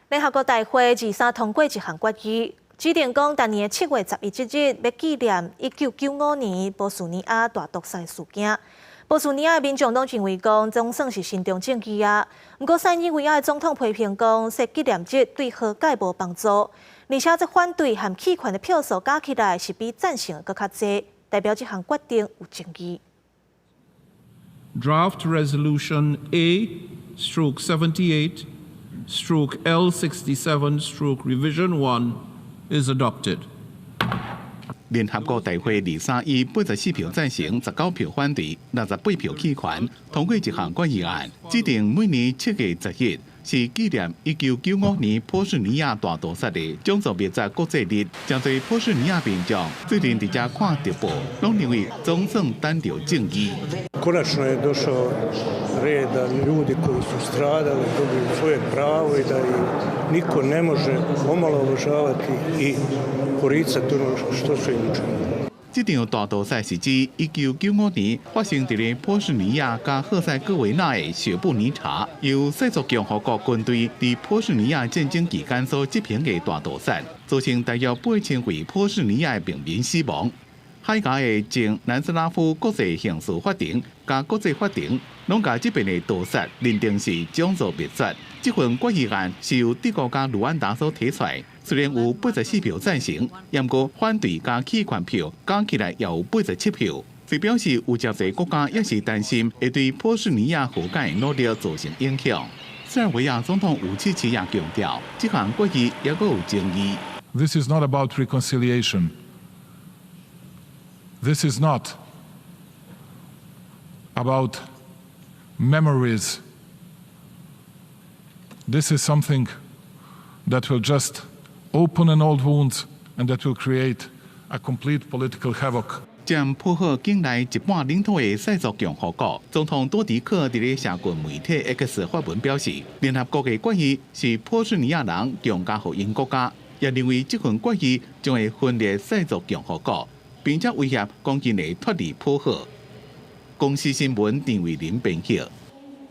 联合国大会23通过一项决议，指定讲，今年7月11日要纪念1995年波斯尼亚大屠杀事件。波斯尼亚民众党认为讲，总算是慎重正义啊。不过，塞尔维亚总统批评讲，说纪念日对和解无帮助，而且这反对和弃权的票数加起来是比赞成的更较多，代表这项决定有争议。Draft Resolution A/78/L67/Revision 1 is adopted. 联合国大会23以84票赞成、19票反对、68票弃权，通过一项决议案，指定每年7月10日是纪念1995年波斯尼亚大屠杀的种族灭绝国际日。真侪波斯尼亚民众最近伫遮看直播，拢认为总算等到正义。Konačno je došao red da ljudi koji su stradali dobiju svoje pravo i da ih niko ne može omalovažavati i poricati ono što su im učinili. 这场大屠杀是指1995年发生伫波斯尼亚加赫塞哥维那的雪布尼查，由世俗共和国军队伫波斯尼亚战争期间所执行的大屠杀，造成大约8000位波斯尼亚的平民死亡。海牙的前南斯拉夫国际刑事法庭加国际法庭，拢把这边的屠杀认定是种族灭绝。这份决议案是由德国加卢安达所提出来，虽然有84票赞成，不过反对加弃权票加起来也有87票。这表示有真侪国家也是担心会对波斯尼亚和解努力造成影响。塞尔维亚总统武契奇也强调，这项决议也阁有争议。This is not about reconciliation. This is not about memories. This is something that will just open an old wound and that will create a complete political havoc. 将破获境内一半领土的世俗共和国总统多迪克伫社群媒体 X 发文表示，联合国的决议是波斯尼亚人强加给因国家，也认为这份决议将会分裂世俗共和国，并且威胁攻击的脱离破获。公司新闻陈伟林编辑。